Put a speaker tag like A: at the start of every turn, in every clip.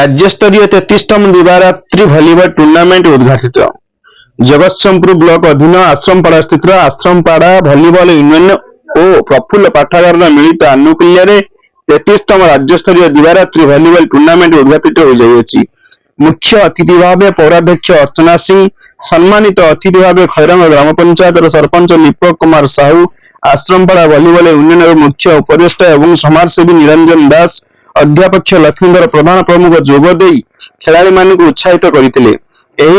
A: राज्यस्तरीय 33तम दिवारात्रि volleyball tournament उद्घाटित। Jagatsinghpur block अधीन आश्रमपाड़ा स्थित आश्रमपाड़ा भलिबल यूनियन और प्रफुल्ल पाठागार मिलित आनुकूल्य 33तम राज्यस्तरीय दिवारात्रि भलिबल टूर्नामेंट उद्घाटित हो जाइए। मुख्य अतिथि भाव पौराध्यक्ष अर्चना सिंह, सम्मानित अतिथि भाव खैरंग ग्राम पंचायत सरपंच दीपक कुमार साहू, आश्रमपाड़ा भलिबल यूनियन मुख्य उपदेष्टा एवं समाजसेवी निरंजन दास, अध्यापक्ष लक्ष्मीधर प्रधान प्रमुख जोगदे खेलाड़ी मानक उत्साहित करते।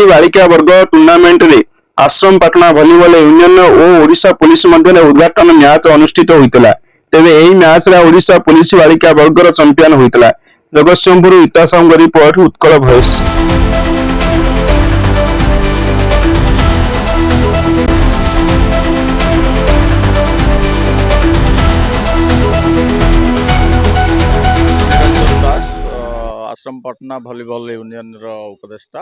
A: बालिका वर्ग टूर्नामेंट रे आश्रमपाटना भलिबल यूनियन और ओडिशा पुलिस मध्य उद्घाटन मैच अनुष्ठित होता। तेज यही मैच रे ओडिशा पुलिस बालिका वर्गर चैंपियन होता। जगतसिंहपुर इता Sahu report, Utkal voice.
B: Ashrampatna volleyball union उपदेष्टा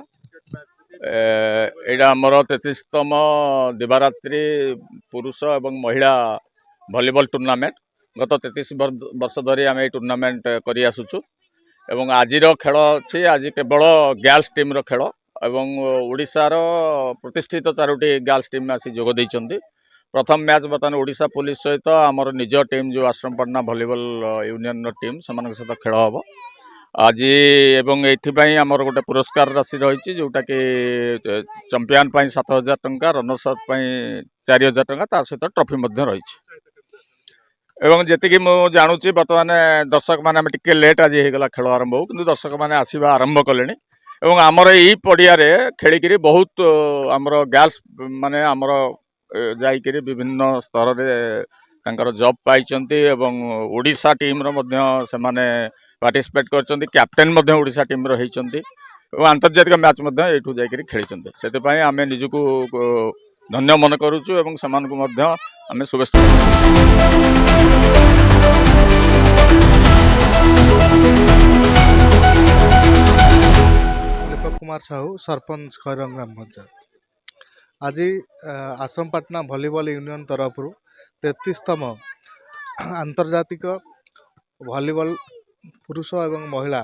B: एटा आमर 33तम दिवारात्रि पुरुष एवं महिला भलिबल टूर्नामेंट गत 33 वर्ष धरी आम टूर्नामेंट करी आसुचु एवं आजिर खेल अच्छी। आज केवल गर्ल्स टीम रो खेल एवं ओडिशार प्रतिष्ठित 4टी गर्ल्स टीम आसी जोग देइचंती। प्रथम मैच बर्तमान ओडिशा पुलिस सहित आमर निज टीम जो आश्रमपाटना भलिबल यूनियन टीम से सहित खेल हम आज एवं एथिपाई आमर गोटे पुरस्कार राशि रही जोटा कि चैंपियन 7,000 टंका, रनर्स अप 4,000 टंका, तार सहित ट्रॉफी रही। एवं जी मुझे जानुची बर्तमान दर्शक मैंने टिके लेट आज होगा खेल आरंभ हो, कि दर्शक मैंने आसवा आरंभ कले। आमर यही पड़िया खेलिकी बहुत आमर गर्ल्स माने आमर जाइकरी विभिन्न स्तर में जॉब पाई ओडिशा टीम से माने पार्टिसिपेट कर कैप्टेन ओडिशा टीम रही आंतर्जातिक मैच यू जाकरी खेली से आम निजक धन्य मन करुचु एवं आम शुभेच्छा।
C: दीपक कुमार साहू, सरपंच खैरंग ग्राम पंचायत। आज आश्रमपाटना भलिबल यूनियन तरफ 33तम आंतर्जातिक भलिबल पुरुष एवं महिला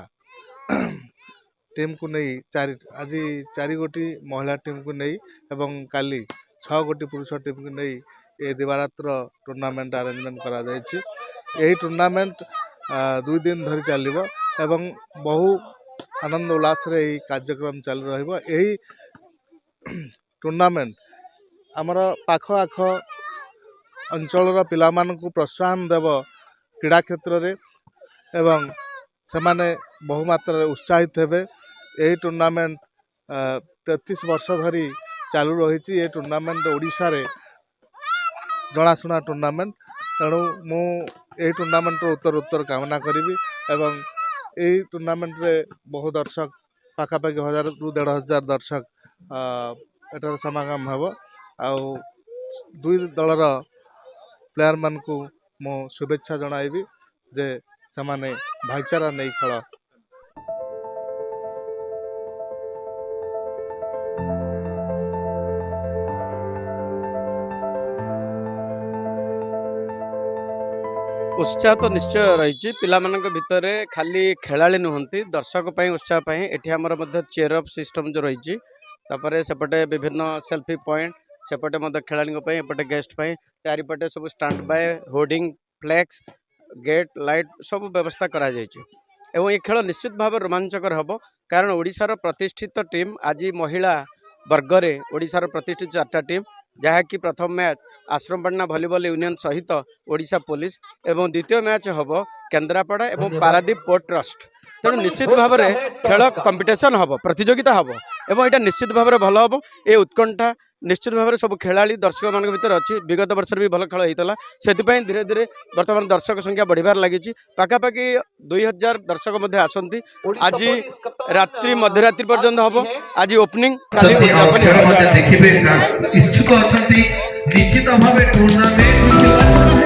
C: टीम को नहीं आज 4 गोटी महिला टीम को नहीं एवं काली 6 गोटी पुरुष टीम को नहीं ये दिवारात्र टूर्नामेंट अरेंजमेंट करा जायछि। यही टूर्नामेंट 2 दिन धरी चलिबो एवं बहु आनंद उल्लास रे यही कार्यक्रम चल रहिबो। यही टूर्नामेंट आमर पाख आख अंचल पिला मानकु प्रोत्साहन देव क्रीड़ा क्षेत्र रे एवं सेमाने बहुमात्रा उत्साहित हेबे। यही टूर्नामेंट 33 वर्ष धरी चालू रही। ये टूर्नामेंट ओडिशा रे जनाशुना टूर्नामेंट, तेणु मु यही टूर्नामेंट उत्तर कामना करी एवं यही टूर्नामेंट रे बहु दर्शक पाखापाखि 1000 ରୁ 1,500 दर्शक एटार समागम हेब। आउ 2 दलर प्लेयर मान को मु शुभेच्छा जनाइबी जे सेमाने भाईचारा नहीं खेल।
D: उत्साह तो निश्चय रही पिला भितर खाली खेलाड़ी नुहंती दर्शक उत्साह एठी हमर मध्य चेयर अप सिस्टम जो रही सेपटे विभिन्न सेल्फी पॉइंट सेपटे खेलाड़ी एपटे गेस्ट चारिपटे सब stand by hoarding flex gate light सब व्यवस्था करा जायछि। एवं ये खेल निश्चित भाव रोमांचकर हम कारण ओडिशार प्रतिष्ठित टीम आज महिला वर्ग रे ओडिशार प्रतिष्ठित 4टा टीम जहाँकि प्रथम मैच आश्रमपाटना भलिबल यूनियन सहित ओडिशा पुलिस एवं द्वितीय मैच हम केन्द्रापड़ा एवं पारादीप पोर्ट ट्रस्ट। तेणु निश्चित भाव में खेल कंपिटिशन हम प्रतियोगिता हम एवं यहाँ निश्चित भाव में भल हम। ये उत्कंठा निश्चित भाव में सब खेलाड़ी दर्शक मान भर अच्छी। विगत वर्ष भी भल खेल होता से धीरे धीरे बर्तमान दर्शक संख्या बढ़िबार लगी। पाखापाखि 2000 दर्शक आसती। आज रात्रि मध्यरात्रि पर्यंत हम आज ओपनिंग
E: देखिए इच्छुक अच्छा निश्चित भाव टूर्नामेंट